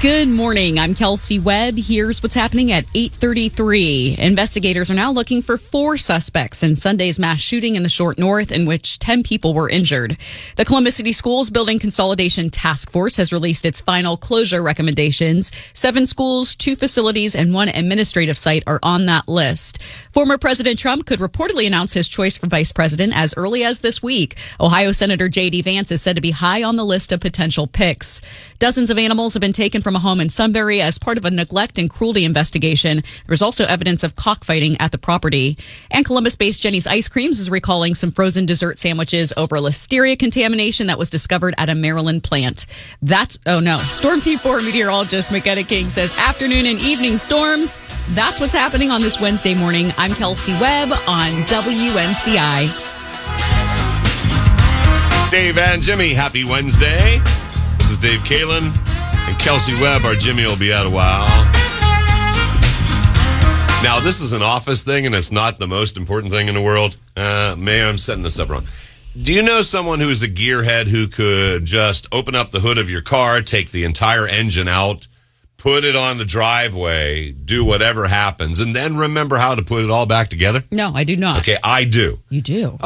Good morning. I'm Kelsey Webb. Here's what's happening at 8:33. Investigators are now looking for 4 suspects in Sunday's mass shooting in the Short North, in which 10 people were injured. The Columbus City Schools Building Consolidation Task Force has released its final closure recommendations. 7 schools, 2 facilities, and 1 administrative site are on that list. Former President Trump could reportedly announce his choice for vice president as early as this week. Ohio Senator J.D. Vance is said to be high on the list of potential picks. Dozens of animals have been taken from a home in Sunbury as part of a neglect and cruelty investigation. There's also evidence of cockfighting at the property. And Columbus-based Jenny's Ice Creams is recalling some frozen dessert sandwiches over listeria contamination that was discovered at a Maryland plant. Storm Team 4 meteorologist McKenna King says afternoon and evening storms. That's what's happening on this Wednesday morning. I'm Kelsey Webb on WNCI. Dave and Jimmy, happy Wednesday. This is Dave Kalin and Kelsey Webb. Our Jimmy will be out a while. Now, this is an office thing, and it's not the most important thing in the world. I'm setting this up wrong. Do you know someone who is a gearhead who could just open up the hood of your car, take the entire engine out, put it on the driveway, do whatever happens, and then remember how to put it all back together? No, I do not. Okay, I do. You do?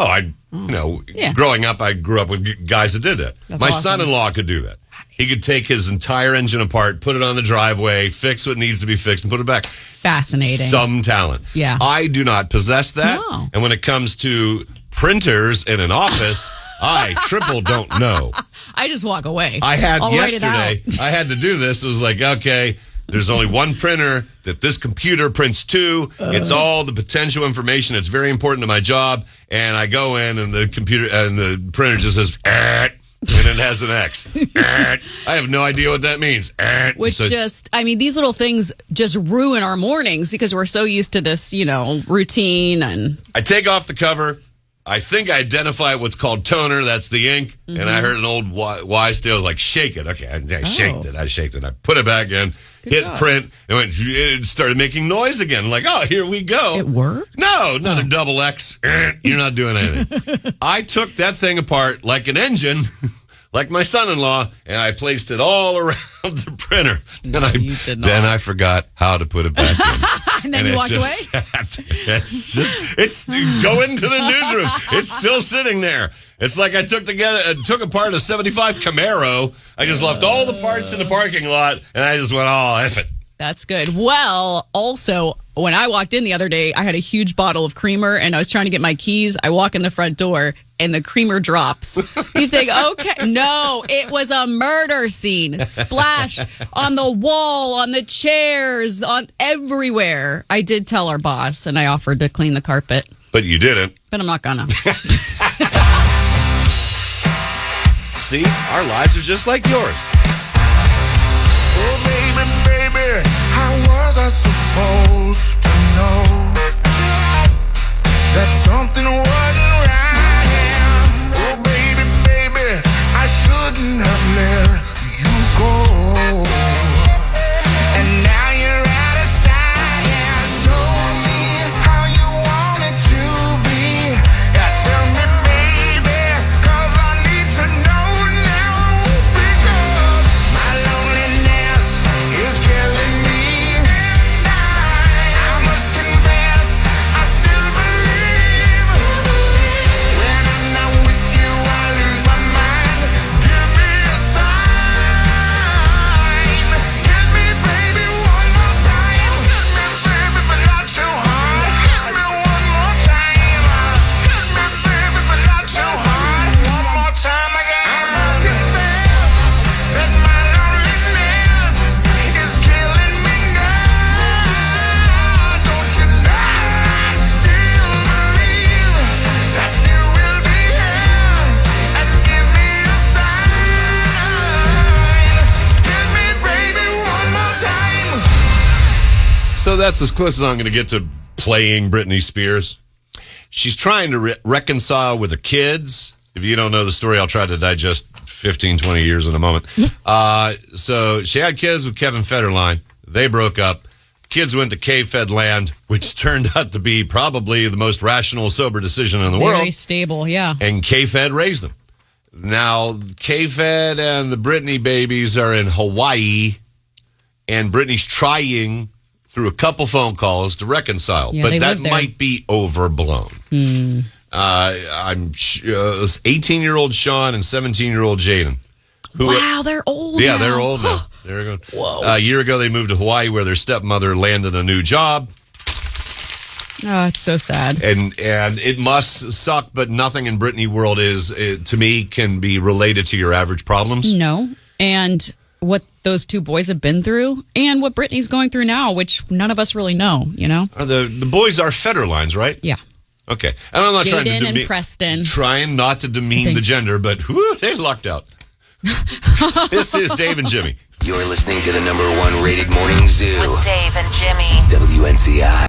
Growing up, I grew up with guys that did that. That's My awesome. son-in-law could do that. He could take his entire engine apart, put it on the driveway, fix what needs to be fixed, and put it back. Fascinating. Some talent. Yeah. I do not possess that. No. And when it comes to printers in an office, I triple don't know. I just walk away. I had I'll write it yesterday, I had to do this. It was like, okay, there's only one printer that this computer prints to. It's all the potential information. It's very important to my job. And I go in and the computer and the printer just says, and it has an X. I have no idea what that means. These little things just ruin our mornings because we're so used to this, routine. And I take off the cover. I think I identify what's called toner. That's the ink. Mm-hmm. And I heard an old wise tale like, shake it. Okay, I shaked it. I put it back in, hit print, and it started making noise again. Like, oh, here we go. It worked? No, another double X. You're not doing anything. I took that thing apart like an engine, like my son-in-law, and I placed it all around the printer. You did not. Then I forgot how to put it back in. And then you walked away? It's go into the newsroom. It's still sitting there. It's like I took apart a 75 Camaro. I just left all the parts in the parking lot, and I just went, oh, F it. That's good. Well, also, when I walked in the other day, I had a huge bottle of creamer, and I was trying to get my keys. I walk in the front door, and the creamer drops. You think, okay. No, it was a murder scene. Splash on the wall, on the chairs, on everywhere. I did tell our boss, and I offered to clean the carpet. But you didn't. But I'm not gonna. See, our lives are just like yours. Oh, baby, how was I supposed to know that something wasn't right? Oh, baby, I shouldn't have let you go. And now you're out of sight. Show me how you want it to be. Yeah, tell me, baby, 'cause I need to know now. Because my loneliness is killing me. And I must confess, I still believe. When I'm not with you, I lose my mind. Give me a sign. Hit me, baby, one more time. Hit me, baby, but not too hard. Hit me one more time. Hit me, baby, but not too hard. One more time again. I must confess that my loneliness is killing me now. Don't you know I still believe that you will be here and give me a sign. Hit me, baby, one more time. So that's as close as I'm going to get to playing Britney Spears. She's trying to reconcile with her kids. If you don't know the story, I'll try to digest 15, 20 years in a moment. So she had kids with Kevin Federline. They broke up. Kids went to K-Fed land, which turned out to be probably the most rational, sober decision in the world. Very stable, yeah. And K-Fed raised them. Now, K-Fed and the Britney babies are in Hawaii. and Brittany's trying through a couple phone calls to reconcile, Yeah, but they that live there. might be overblown. I'm 18-year-old Sean and 17-year-old Jaden. Wow, they're old. Yeah, now. they're old now. They're going. Whoa. A year ago, they moved to Hawaii, where their stepmother landed a new job. Oh, it's so sad. And it must suck, but nothing in Brittany world to me, can be related to your average problems. No. And what those two boys have been through and what Brittany's going through now, which none of us really know, you know? The boys are Federlines, right? Yeah. Okay. And I'm not trying to Jaden and Preston. Trying not to demean the gender, but they lucked out. This is Dave and Jimmy. You're listening to the #1 rated morning zoo. With Dave and Jimmy. WNCI.